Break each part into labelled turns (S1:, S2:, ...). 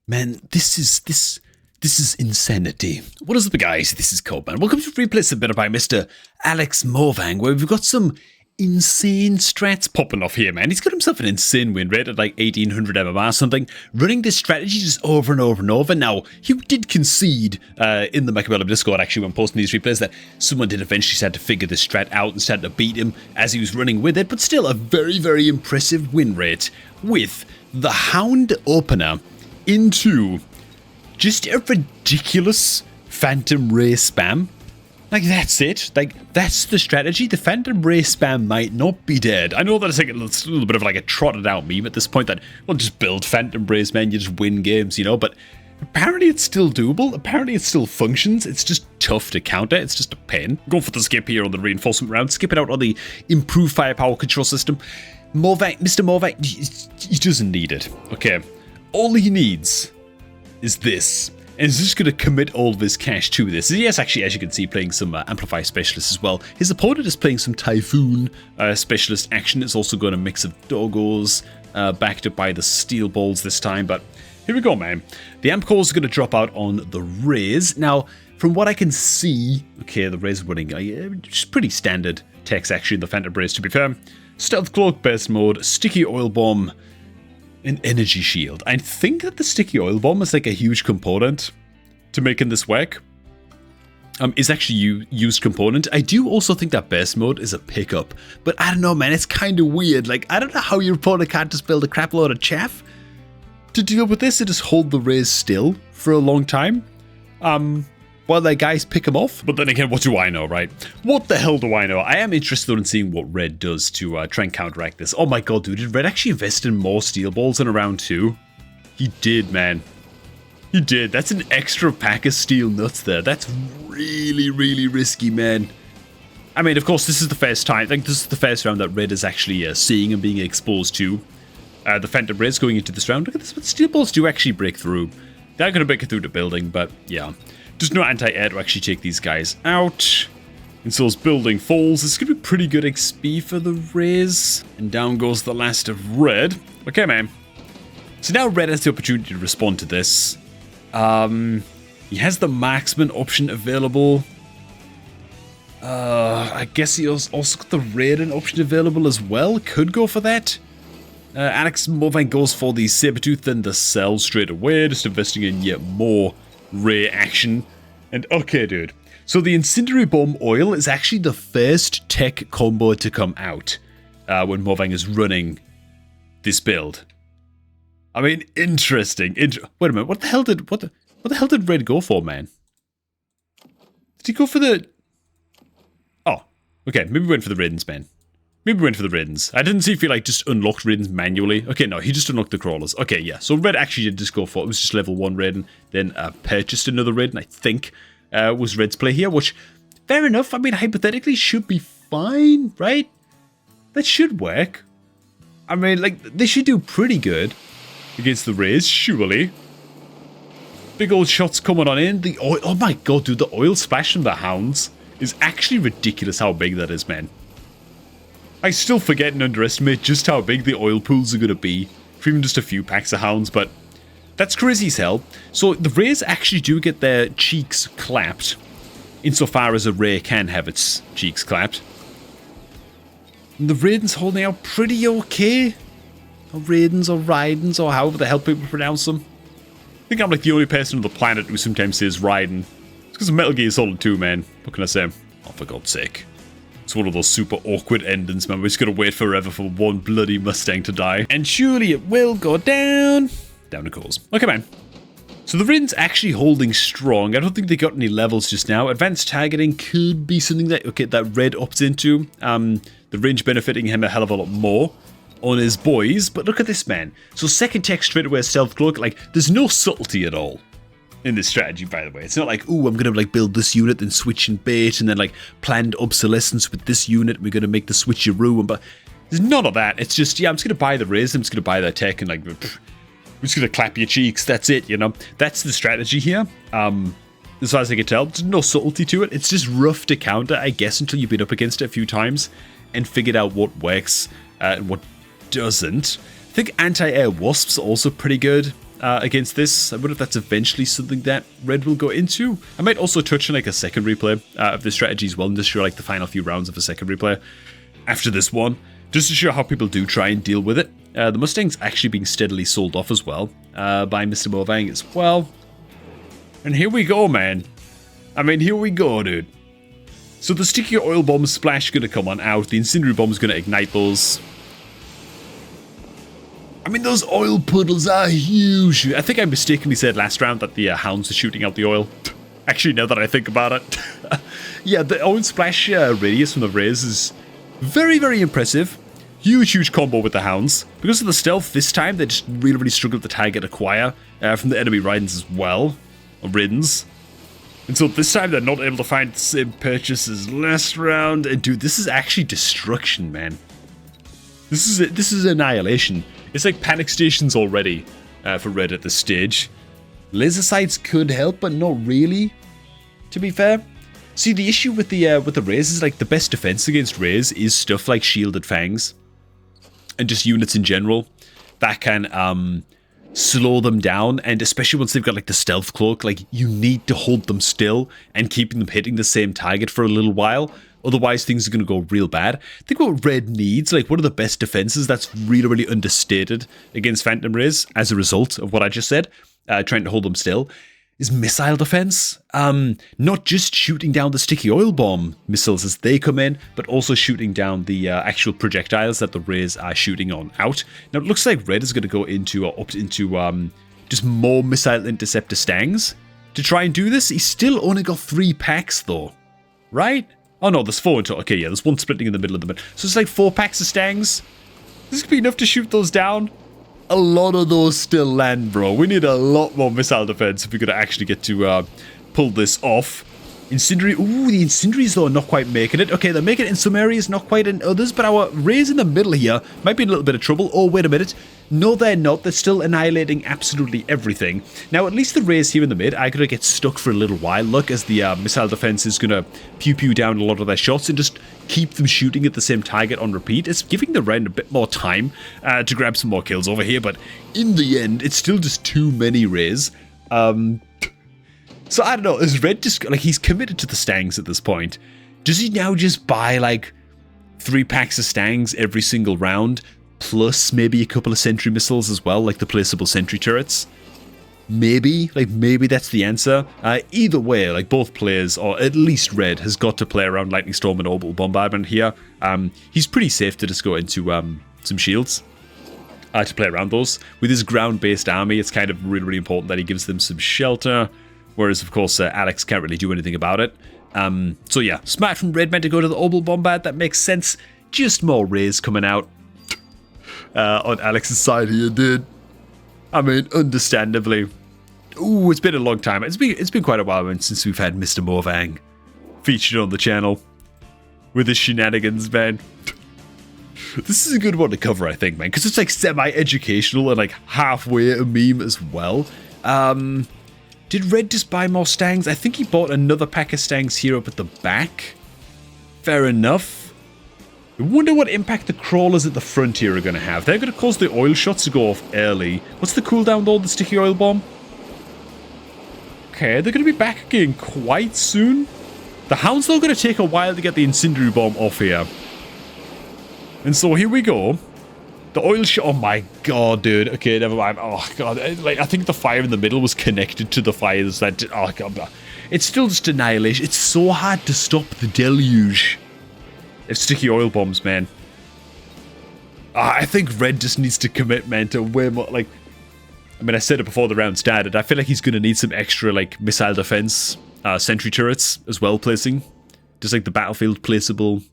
S1: Man, this is insanity. What is up, guys? This is Cobrak. Welcome to Replay submitted by Mr. Alex Morvang, where we've got some insane strats popping off here, man. He's got himself an insane win rate at like 1800 MMR or something, running this strategy just over and over and over. Now, he did concede in the Mechabellum Discord, actually, when posting these replays, that someone did eventually start to figure this strat out and start to beat him as he was running with it, but still a very, very impressive win rate with the Hound opener into just a ridiculous Phantom Ray spam. Like, that's it. Like, that's the strategy. The Phantom Ray spam might not be dead. I know that it's like a little bit of like a trotted out meme at this point that, well, just build Phantom Rays, man, you just win games, you know, but apparently it's still doable. Apparently it still functions. It's just tough to counter. It's just a pain. Going for the skip here on the reinforcement round. Skip it out on the improved firepower control system. Mr. Morvang, he doesn't need it. Okay. All he needs is this. And he's just going to commit all of his cash to this. Yes, actually, as you can see, playing some Amplify Specialist as well. His opponent is playing some Typhoon Specialist action. It's also got a mix of Doggos, backed up by the Steel Balls this time. But here we go, man. The Amp Cores are going to drop out on the Rays. Now, from what I can see, okay, the Rays are running just pretty standard techs, actually, in the Phantom Rays, to be fair. Stealth Cloak, Burst Mode, Sticky Oil Bomb, an Energy Shield. I think that the Sticky Oil Bomb is like a huge component to making this work. Is actually used component. I do also think that Burst Mode is a pickup, but I don't know, man, it's kind of weird. Like, I don't know how your opponent can't just build a crap load of chaff to deal with this and just hold the Rays still for a long time. While their guys pick them off. But then again, what do I know, right? What the hell do I know? I am interested in seeing what Red does to try and counteract this. Oh my god, dude, did Red actually invest in more Steel Balls in round 2? He did, man. He did. That's an extra pack of Steel Nuts there. That's really, really risky, man. I mean, of course, this is the first time. I think this is the first round that Red is actually seeing and being exposed to. The Phantom Rays going into this round. Look at this, but Steel Balls do actually break through. They're going to break it through the building, but yeah. There's no anti-air to actually take these guys out. And so as building falls, it's going to be pretty good XP for the Rays. And down goes the last of Red. Okay, man. So now Red has the opportunity to respond to this. He has the Marksman option available. I guess he also got the Raiden option available as well. Could go for that. Alex Morvang goes for the Sabertooth and the Cell straight away. Just investing in yet more Ray action. And okay, dude. So the Incendiary Bomb Oil is actually the first tech combo to come out when Morvang is running this build. I mean, interesting. Wait a minute. What the hell did Red go for, man? Did he go for the? Oh, okay. Maybe we went for the Raidens, man. Maybe we went for the Raidens. I didn't see if he like just unlocked Raidens manually. Okay, no, he just unlocked the crawlers. Okay, yeah. So Red actually did just go for it. It was just level 1 Raiden. Then purchased another Raiden, I think, was Red's play here, which, fair enough. I mean, hypothetically, should be fine, right? That should work. I mean, like, they should do pretty good against the Rays, surely. Big old shots coming on in. The oil, oh my god, dude, the oil splash from the Hounds is actually ridiculous how big that is, man. I still forget and underestimate just how big the oil pools are going to be for even just a few packs of Hounds, but that's crazy as hell. So the Rays actually do get their cheeks clapped, insofar as a Ray can have its cheeks clapped. And the Raidens holding out pretty okay. Or Raidens or Raidens or however the hell people pronounce them. I think I'm like the only person on the planet who sometimes says Raiden. It's because of Metal Gear Solid 2, man. What can I say? Oh, for God's sake. It's one of those super awkward endings, man. We're just going to wait forever for one bloody Mustang to die. And surely it will go down. Down it goes. Okay, man. So the Raidens actually holding strong. I don't think they got any levels just now. Advanced targeting could be something that, okay, that Red opts into. The range benefiting him a hell of a lot more on his boys. But look at this, man. So second tech straight away, Stealth Cloak. Like, there's no subtlety at all in this strategy, by the way. It's not like, ooh, I'm going to like build this unit, then switch and bait, and then like planned obsolescence with this unit. We're going to make the switcheroo. But there's none of that. It's just, yeah, I'm just going to buy the Rays. I'm just going to buy their tech and like, we're just going to clap your cheeks. That's it, you know. That's the strategy here. As far as I can tell, there's no subtlety to it. It's just rough to counter, I guess, until you've been up against it a few times and figured out what works and what doesn't. I think anti-air wasps are also pretty good. against this. I wonder if that's eventually something that Red will go into. I might also touch on like a secondary play of this strategy as well, and just show like the final few rounds of a secondary play after this one, just to show how people do try and deal with it. The Mustang's actually being steadily sold off as well by Mr. Movang as well. And here we go, man. I mean, here we go, dude. So the sticky oil bomb splash going to come on out. The incendiary bomb is going to ignite those. I mean, those oil puddles are huge. I think I mistakenly said last round that the Hounds are shooting out the oil. Actually, now that I think about it. Yeah, the oil splash radius from the Rays is very, very impressive. Huge, huge combo with the Hounds. Because of the stealth this time, they just really, really struggled to target acquire from the enemy Ridens as well. Or Riddens. And so this time they're not able to find the same purchase as last round. And dude, this is actually destruction, man. This is annihilation. It's like panic stations already for Red at this stage. Laser sights could help, but not really, to be fair. See, the issue with the Rays is like the best defense against Rays is stuff like shielded fangs and just units in general that can slow them down, and especially once they've got like the stealth cloak, like you need to hold them still and keeping them hitting the same target for a little while. Otherwise, things are going to go real bad. I think what Red needs, like one of the best defenses that's really, really understated against Phantom Rays as a result of what I just said, trying to hold them still, is missile defense. Not just shooting down the sticky oil bomb missiles as they come in, but also shooting down the actual projectiles that the Rays are shooting on out. Now, it looks like Red is going to go into, or opt into, just more missile interceptor stangs to try and do this. He's still only got 3 packs though, right? Oh no, there's 4 in total. Okay, yeah, there's 1 splitting in the middle of them. So it's like 4 packs of stangs. This could be enough to shoot those down. A lot of those still land, bro. We need a lot more missile defense if we're going to actually get to pull this off. Incendiary. Ooh, the incendiaries, though, are not quite making it. Okay, they're making it in some areas, not quite in others, but our Rays in the middle here might be in a little bit of trouble. Oh, wait a minute. No, they're not. They're still annihilating absolutely everything. Now, at least the Rays here in the mid are going to get stuck for a little while. Look, as the missile defense is going to pew-pew down a lot of their shots and just keep them shooting at the same target on repeat. It's giving the Red a bit more time to grab some more kills over here, but in the end, it's still just too many Rays. So I don't know, is Red just, like, he's committed to the Stangs at this point. Does he now just buy, like, 3 packs of Stangs every single round, plus maybe a couple of sentry missiles as well, like the placeable sentry turrets? Maybe, like, maybe that's the answer. Either way, like, both players, or at least Red, has got to play around Lightning Storm and Orbital Bombardment here. He's pretty safe to just go into some shields to play around those. With his ground-based army, it's kind of really, really important that he gives them some shelter. Whereas, of course, Alex can't really do anything about it. So yeah, smart from Red meant to go to the Orbital Bombard. That makes sense. Just more Rays coming out on Alex's side here, dude. I mean, understandably. Ooh, it's been a long time. It's been quite a while since we've had Mr. Movang featured on the channel with his shenanigans, man. This is a good one to cover, I think, man, because it's like semi-educational and like halfway a meme as well. Did Red just buy more Stangs? I think he bought another pack of Stangs here up at the back. Fair enough. I wonder what impact the crawlers at the front here are going to have. They're going to cause the oil shots to go off early. What's the cooldown though, the sticky oil bomb? Okay, they're going to be back again quite soon. The Hounds though are going to take a while to get the incendiary bomb off here. And so here we go. The oil shot, oh my god, dude. Okay, never mind. Oh god, like I think the fire in the middle was connected to the fires that, oh god. It's still just annihilation. It's so hard to stop the deluge of sticky oil bombs, man. I think Red just needs to commit, man, to way more, like, I mean, I said it before the round started. I feel like he's going to need some extra, like, missile defense, sentry turrets as well, placing. Just like the battlefield placeable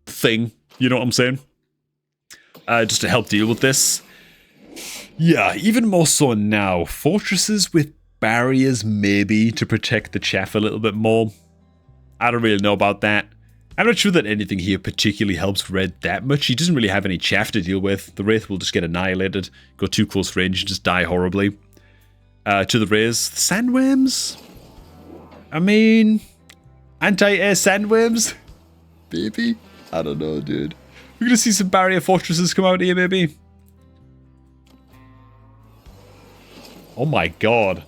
S1: thing. You know what I'm saying? Just to help deal with this. Yeah, even more so now. Fortresses with barriers, maybe, to protect the chaff a little bit more. I don't really know about that. I'm not sure that anything here particularly helps Red that much. He doesn't really have any chaff to deal with. The Wraith will just get annihilated, go too close range, and just die horribly. To the Rays. The Sandworms? I mean, anti-air Sandworms? Maybe? I don't know, dude. We're gonna see some barrier fortresses come out here, maybe. Oh my god.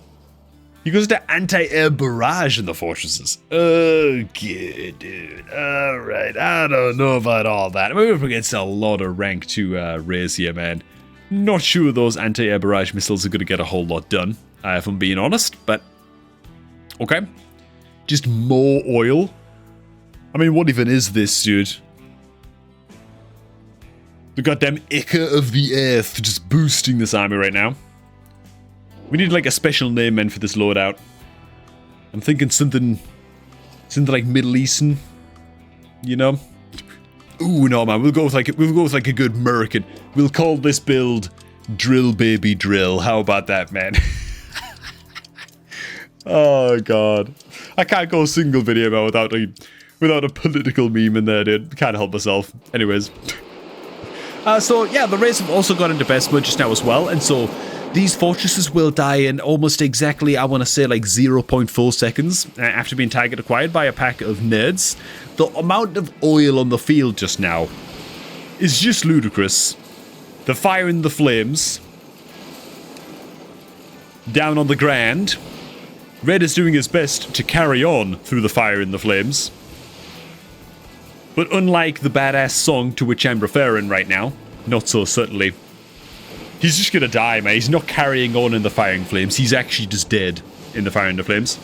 S1: He goes to anti-air barrage in the fortresses. Okay, dude. Alright, I don't know about all that. We're up against a lot of rank to raise here, man. Not sure those anti-air barrage missiles are going to get a whole lot done, if I'm being honest, but... Okay. Just more oil. I mean, what even is this, dude? The goddamn ichor of the earth just boosting this army right now. We need like a special name, man, for this loadout. I'm thinking something like Middle Eastern, you know? Ooh, no, man, we'll go with like a good American. We'll call this build Drill Baby Drill. How about that, man? Oh god, I can't go a single video about without a political meme in there, dude. Can't help myself. Anyways. So yeah, the Rays have also got into best mode just now as well, and so these fortresses will die in almost exactly, I want to say, like 0.4 seconds after being target acquired by a pack of nerds. The amount of oil on the field just now is just ludicrous. The fire in the flames. Down on the ground. Red is doing his best to carry on through the fire in the flames. But unlike the badass song to which I'm referring right now, not so subtly, he's just gonna die, man. He's not carrying on in the firing flames. He's actually just dead in the fire in the flames.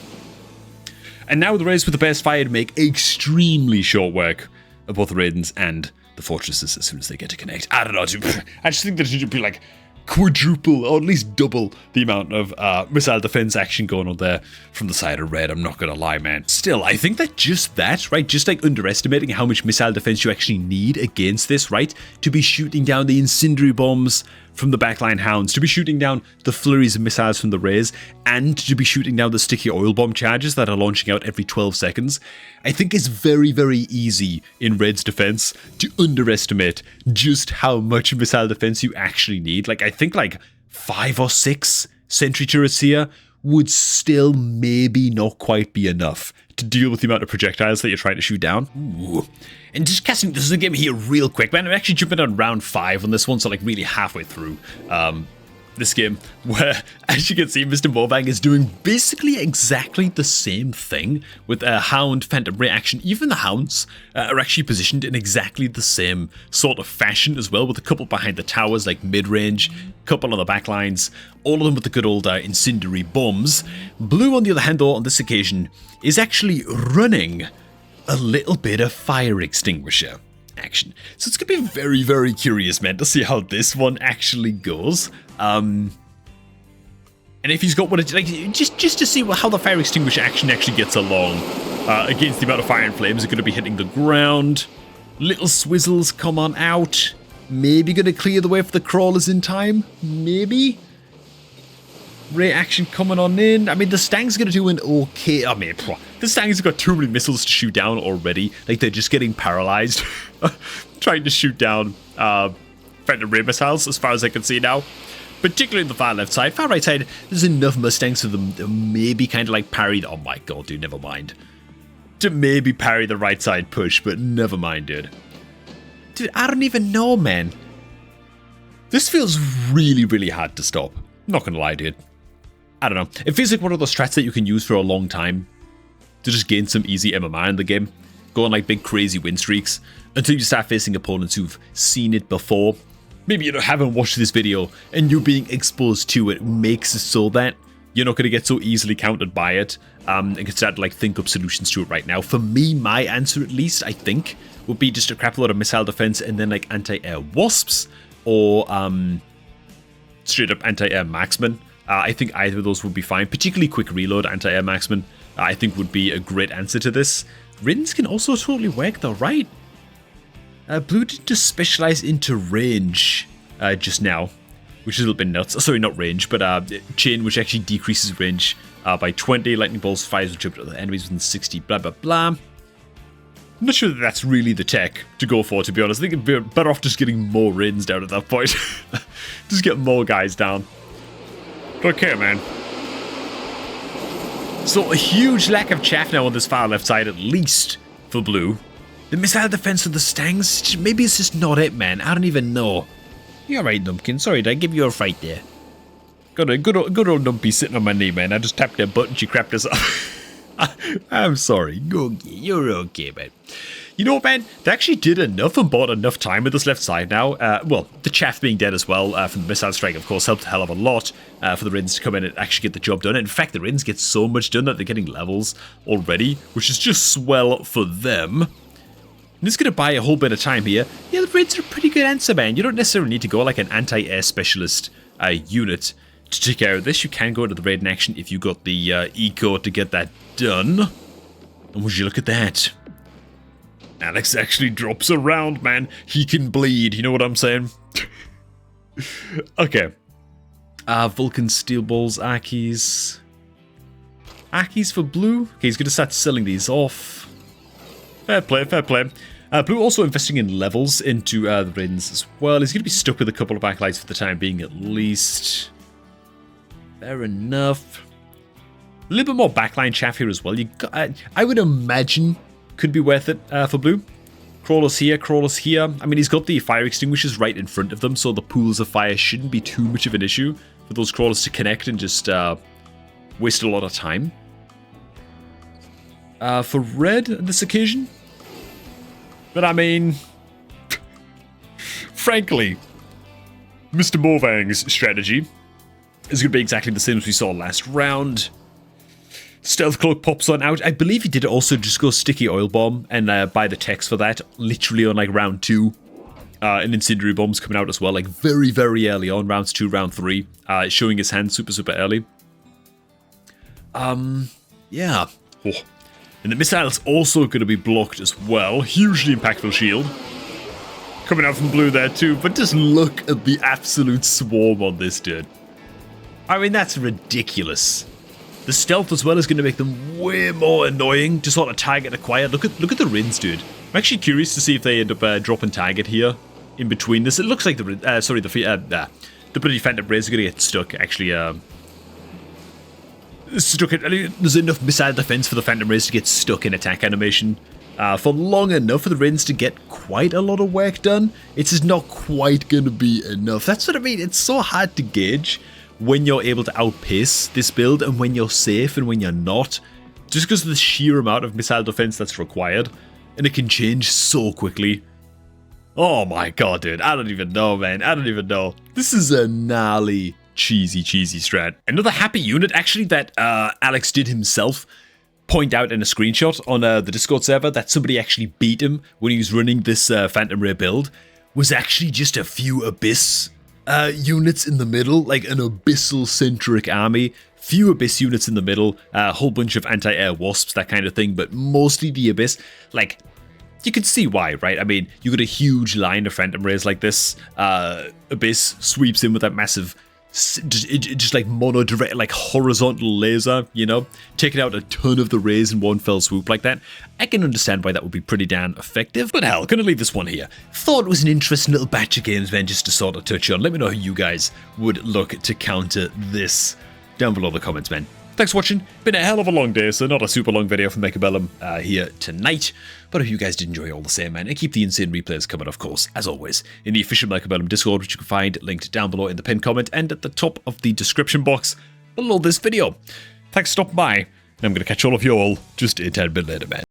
S1: And now the Rays with the best fire to make extremely short work of both the Raidens and the fortresses as soon as they get to connect. I don't know, dude. I just think that it should be like quadruple or at least double the amount of missile defense action going on there from the side of Red. I'm not gonna lie, man. Still, I think that just that, right, just like underestimating how much missile defense you actually need against this, right, to be shooting down the incendiary bombs from the backline Hounds, to be shooting down the flurries of missiles from the Rays, and to be shooting down the sticky oil bomb charges that are launching out every 12 seconds, I think it's very, very easy in Red's defense to underestimate just how much missile defense you actually need. Like, I think like 5 or 6 sentry turrets here would still maybe not quite be enough to deal with the amount of projectiles that you're trying to shoot down. Ooh. And just casting this is a game here real quick, man. I'm actually jumping on round 5 on this one, so like really halfway through this game, where, as you can see, Mr. Mofang is doing basically exactly the same thing with a Hound Phantom Ray action. Even the Hounds are actually positioned in exactly the same sort of fashion as well, with a couple behind the towers, like mid-range, couple on the back lines, all of them with the good old incendiary bombs. Blue, on the other hand, though, on this occasion, is actually running a little bit of fire extinguisher action. So it's going to be very, very curious, man, to see how this one actually goes. And if he's got what it's like, just to see how the fire extinguisher action actually gets along against the amount of fire and flames are going to be hitting the ground. Little swizzles come on out. Maybe going to clear the way for the crawlers in time. Maybe. Ray action coming on in. I mean, the Stang's going to do an okay... I mean, the Stang's got too many missiles to shoot down already. Like, they're just getting paralyzed. Trying to shoot down Phantom Ray missiles, as far as I can see now. Particularly on the far left side. Far right side, there's enough Mustangs for them to maybe kind of like parry... Oh my god, dude, never mind. To maybe parry the right side push, but never mind, dude. Dude, I don't even know, man. This feels really, really hard to stop. Not gonna lie, dude. I don't know. It feels like one of those strats that you can use for a long time to just gain some easy MMR in the game. Go on like big crazy win streaks until you start facing opponents who've seen it before. Maybe you haven't watched this video and you being exposed to it makes it so that you're not going to get so easily countered by it and can start to like think up solutions to it right now. For me, my answer at least, I think, would be just a crap load of missile defense and then like anti-air wasps or straight up anti-air marksman. I think either of those would be fine. Particularly quick reload anti-air marksman, I think would be a great answer to this. Riddens can also totally work though, right? Blue did just specialize into range just now, which is a little bit nuts. Sorry, not range, but chain, which actually decreases range by 20. Lightning bolts fires which up to the enemies within 60, blah, blah, blah. I'm not sure that that's really the tech to go for, to be honest. I think it'd be better off just getting more Riddens down at that point. Just get more guys down. Okay, man. So a huge lack of chaff now on this far left side, at least for Blue. The missile defense of the Stangs, maybe it's just not it, man. I don't even know. You're right, Numpkin. Sorry, did I give you a fright there? Got a good old Numpy sitting on my knee, man. I just tapped that button, she crapped us up. I'm sorry. You're okay, man. You know, man, they actually did enough and bought enough time with this left side now. Well, the chaff being dead as well from the missile strike, of course, helped a hell of a lot for the Rins to come in and actually get the job done. In fact, the Rins get so much done that they're getting levels already, which is just swell for them. And it's going to buy a whole bit of time here. Yeah, the Rins are a pretty good answer, man. You don't necessarily need to go like an anti-air specialist unit to take care of this. You can go into the raid in action if you got the eco to get that done. And would you look at that? Alex actually drops around, man. He can bleed, you know what I'm saying? Okay. Vulcan steel balls, Akis. Akis for blue? Okay, he's going to start selling these off. Fair play, fair play. Blue also investing in levels into the Rins as well. He's going to be stuck with a couple of backlights for the time being at least. Fair enough. A little bit more backline chaff here as well. I would imagine could be worth it for blue. Crawlers here, crawlers here. I mean, he's got the fire extinguishers right in front of them, so the pools of fire shouldn't be too much of an issue for those crawlers to connect and just waste a lot of time. For red on this occasion. But I mean, frankly, Mr. Morvang's strategy is going to be exactly the same as we saw last round. Stealth Cloak pops on out. I believe he did also just go Sticky Oil Bomb and buy the text for that literally on like round 2. And Incendiary Bombs coming out as well, like very, very early on, rounds 2, round 3. Showing his hand super, super early. Yeah. Oh. And the missile's also going to be blocked as well. Hugely impactful shield. Coming out from blue there too, but just look at the absolute swarm on this dude. I mean, that's ridiculous. The stealth as well is going to make them way more annoying to sort of target acquire. Look at the Rins, dude. I'm actually curious to see if they end up dropping target here in between this. It looks like the bloody Phantom Rays are going to get stuck. Actually, there's enough missile defense for the Phantom Rays to get stuck in attack animation for long enough for the Rins to get quite a lot of work done. It's just not quite going to be enough. That's what I mean. It's so hard to gauge when you're able to outpace this build and when you're safe and when you're not, just because of the sheer amount of missile defense that's required, and it can change so quickly. Oh my god, dude, I don't even know, man. I don't even know. This is a gnarly, cheesy strat. Another happy unit, actually, that Alex did himself point out in a screenshot on the Discord server that somebody actually beat him when he was running this Phantom Ray build, was actually just a few Abyss units in the middle, like an Abyssal-centric army. Few Abyss units in the middle, a whole bunch of anti-air wasps, that kind of thing, but mostly the Abyss. Like, you can see why, right? I mean, you got a huge line of Phantom Rays like this. Abyss sweeps in with that massive, just like mono-direct, like horizontal laser, you know? Taking out a ton of the Rays in one fell swoop like that. I can understand why that would be pretty damn effective, but hell, gonna leave this one here. Thought it was an interesting little batch of games, man, just to sort of touch on. Let me know how you guys would look to counter this down below in the comments, man. Thanks for watching. Been a hell of a long day, so not a super long video from Mechabellum here tonight. But I hope you guys did enjoy all the same, man. And keep the insane replays coming, of course, as always, in the official Mechabellum Discord, which you can find linked down below in the pinned comment and at the top of the description box below this video. Thanks for stopping by, and I'm going to catch all of you all just a tad bit later, man.